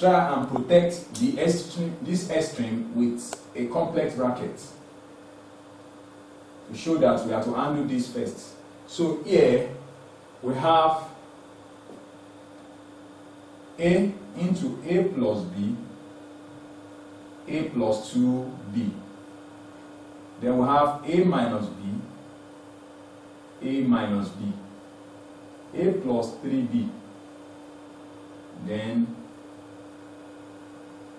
try and protect the extreme, this extreme with a complex bracket to show that we have to handle this first. So here we have A into A plus B, A plus 2B. Then we have A minus B, A minus B, A plus 3B. Then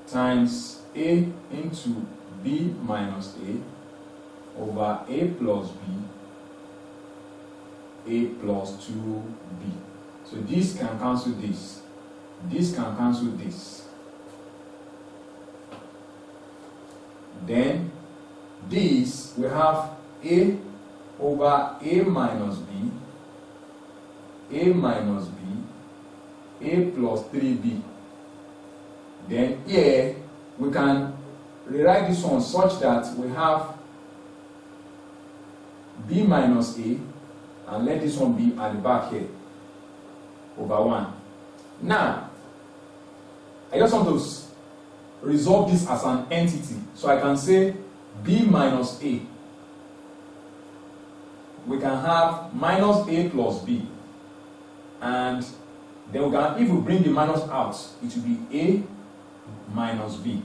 times A into B minus A over A plus B, A plus 2B. So this can cancel this. This can cancel this. Then this we have A over A minus B, A minus B, A plus 3B. Then here we can rewrite this one such that we have B minus A, and let this one be at the back here, over 1. Now, I just want to resolve this as an entity. So I can say B minus A. We can have minus A plus B. And then we can, if we bring the minus out, it will be A minus B.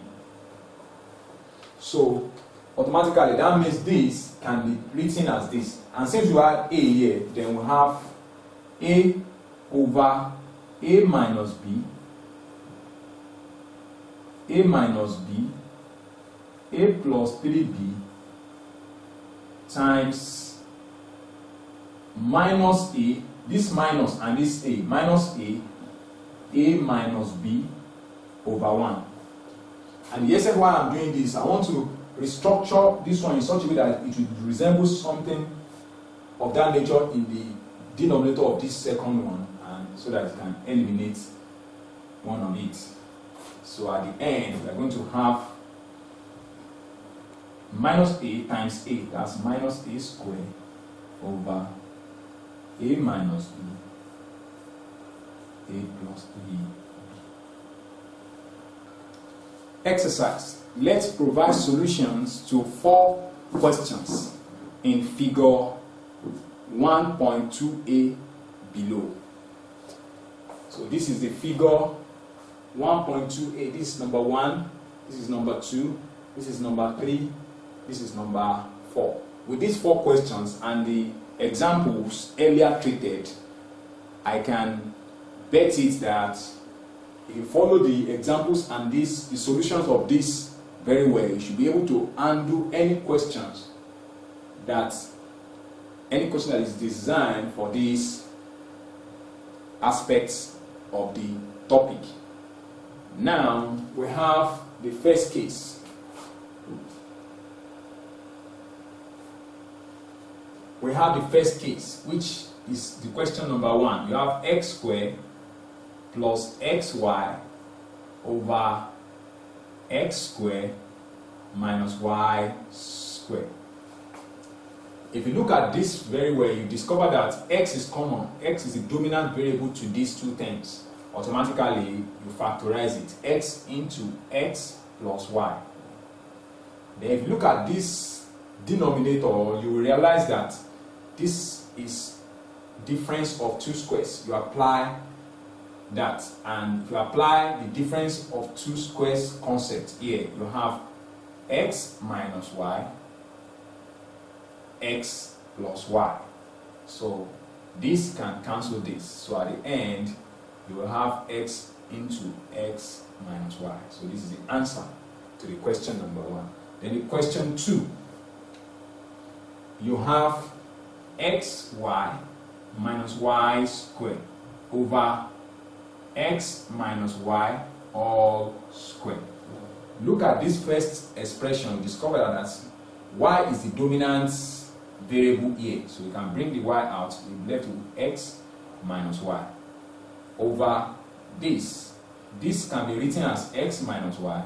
So automatically that means this can be written as this. And since we have A here, then we have A over A minus B, A minus B, A plus 3B times minus A, this minus and this A, minus A minus B over 1. And the reason why I'm doing this, I want to restructure this one in such a way that it will resemble something of that nature in the denominator of this second one, and so that it can eliminate one of it. So at the end, we are going to have minus A times A, that's minus A squared over A minus B, A plus 3B. Exercise. Let's provide solutions to 4 questions in figure 1.2a below. So this is the figure 1.2a. This is number 1, this is number 2, this is number 3, this is number 4. With these 4 questions and the examples earlier treated, I can bet it that if you follow the examples and the solutions of this very well, you should be able to undo any question that is designed for these aspects of the topic. Now we have the first case. We have the first case, which is the question number 1. You have x squared plus xy over x squared minus y squared. If you look at this very well, you discover that x is common. X is the dominant variable to these two terms. Automatically, you factorize it. X into x plus y. Then if you look at this denominator, you will realize that this is difference of 2 squares. You apply that, and if you apply the difference of 2 squares concept here, you have x minus y, x plus y. So this can cancel this. So at the end, you will have x into x minus y. So this is the answer to the question number 1. Then the question 2, you have xy minus y squared over x minus y all squared. Look at this first expression, discover that y is the dominant variable here. So we can bring the y out, we're left with x minus y over this. This can be written as x minus y,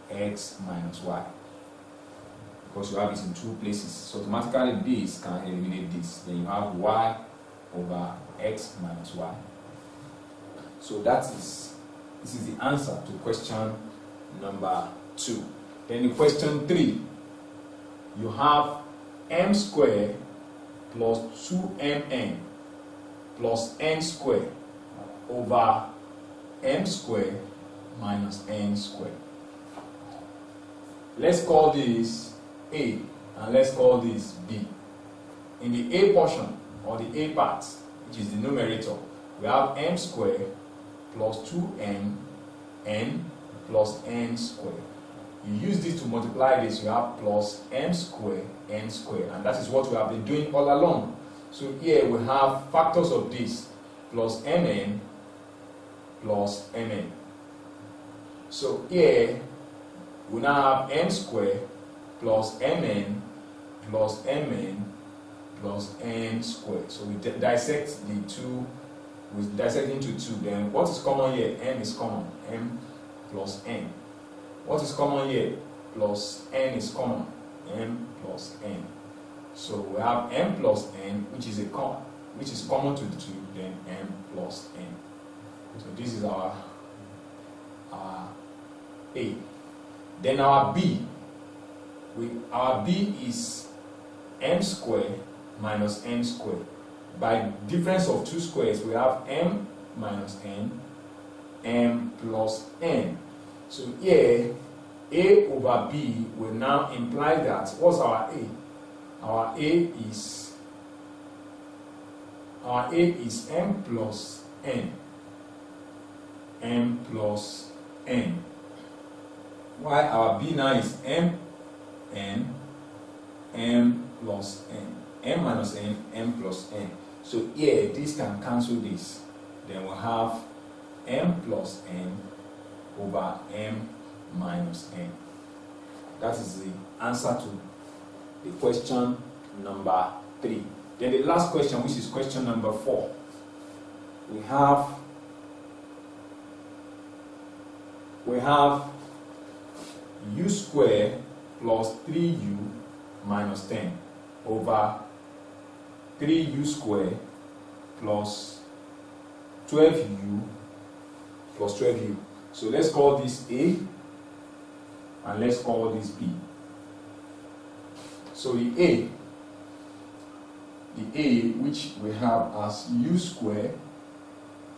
x minus y, because you have it in 2 places. So automatically this can eliminate this. Then you have y over x minus y. So that is This is the answer to question number 2. Then in question 3, you have m squared plus 2mn plus n squared over m squared minus n squared. Let's call this A and let's call this B. In the A portion or the A part, which is the numerator, we have m squared plus 2m n plus n squared. You use this to multiply this, you have plus m squared n squared, and that is what we have been doing all along. So here we have factors of this, plus mn plus mn. So here we now have m squared plus mn plus mn plus n squared. So we dissect the two, we dissect into 2. Then what is common here? M is common, m plus n. What is common here? Plus n is common, m plus n. So we have m plus n, which is common to the 2, then m plus n. So this is our A. Then our B. Our B is m squared minus n squared. By difference of 2 squares, we have m minus n, m plus n. So here, A over B will now imply that, what's our A? Our A is m plus n. M plus n. While our B now is m n, m plus n. M minus n, m plus n. So here, this can cancel this. Then we'll have m plus n over m minus n. That is the answer to the question number 3. Then the last question, which is question number 4. We have u squared plus 3u minus 10 over 3u squared plus 12u plus 12u. So let's call this A and let's call this B. So the A which we have as u squared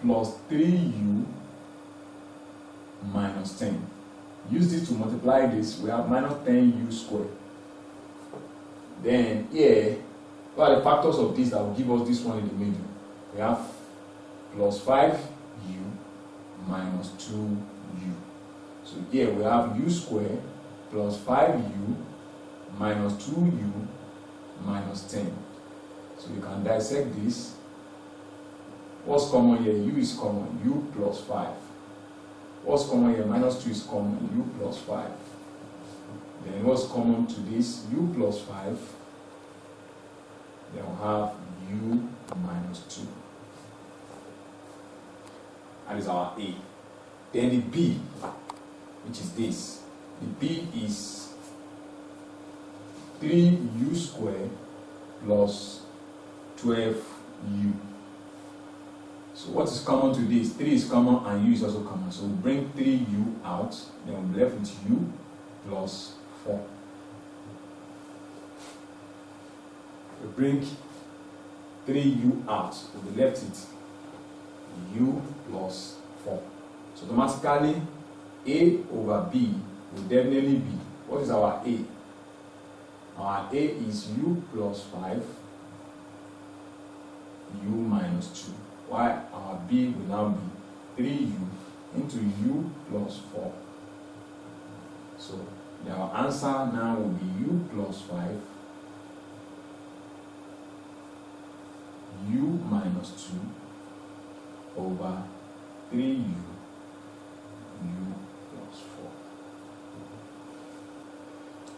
plus 3u minus 10. Use this to multiply this, we have minus 10u squared. Then here, what are the factors of this that will give us this one in the middle? We have plus 5u minus 2u. So here we have u squared plus 5u minus 2u minus 10. So you can dissect this. What's common here? U is common, u plus 5. What's common here? Minus 2 is common, u plus 5. Then what's common to this? U plus 5. Then we'll have u minus 2. That is our A. Then the B, which is this. The B is 3u squared plus 12u. So what is common to this? 3 is common and u is also common. So we bring 3u out, then we'll be left with u plus 4. We bring 3u out, we'll be left with u plus 4. So automatically, A over B will definitely be, what is our A? Our A is u plus 5, u minus 2. While our B will now be 3u into u plus 4. So our answer now will be u plus 5, u minus 2 over 3u, u plus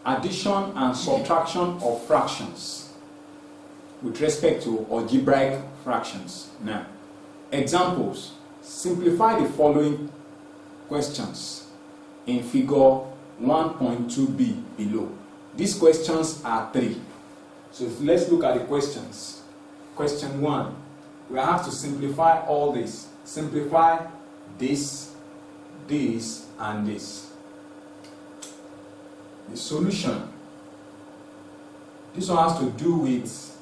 4. Addition and subtraction of fractions with respect to algebraic fractions. Now, examples. Simplify the following questions in figure 1.2b below. These questions are 3. So let's look at the questions. Question 1. We have to simplify all this. Simplify this, this and this. The solution. This one has to do with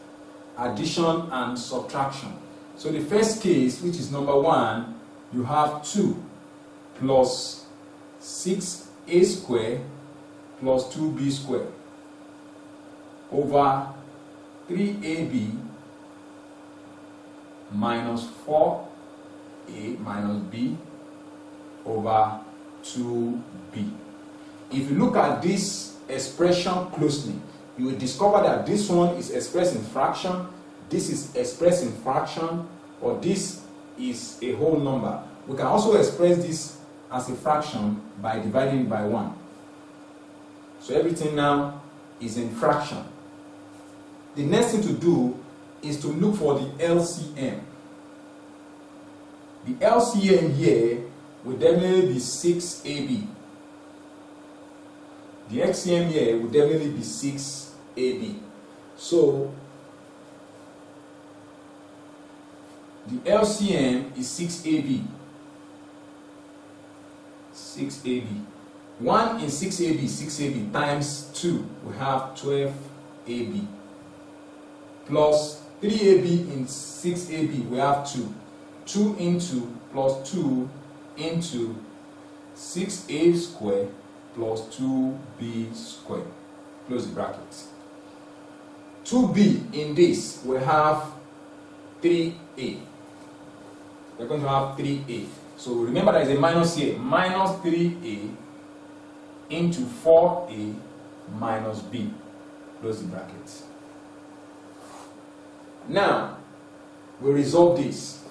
addition and subtraction. So the first case, which is number 1, you have 2 plus 6a squared plus 2b squared over 3ab minus 4a minus b over 2b. If you look at this expression closely, you will discover that this one is expressed in fraction, this is expressed in fraction, or this is a whole number. We can also express this as a fraction by dividing by 1. So everything now is in fraction. The next thing to do is to look for the LCM. The LCM here will definitely be 6AB. The LCM here will definitely be 6AB. So the LCM is 6AB. 6AB. 1 in 6AB, 6AB times 2, we have 12AB. Plus 3AB in 6AB, we have 2. 2 into plus 2 into 6a squared plus 2b squared. Close the brackets. 2b in this, we have 3a. We're going to have 3a. So remember there is a minus here. Minus 3a into 4a minus b. Close the brackets. Now, we resolve this.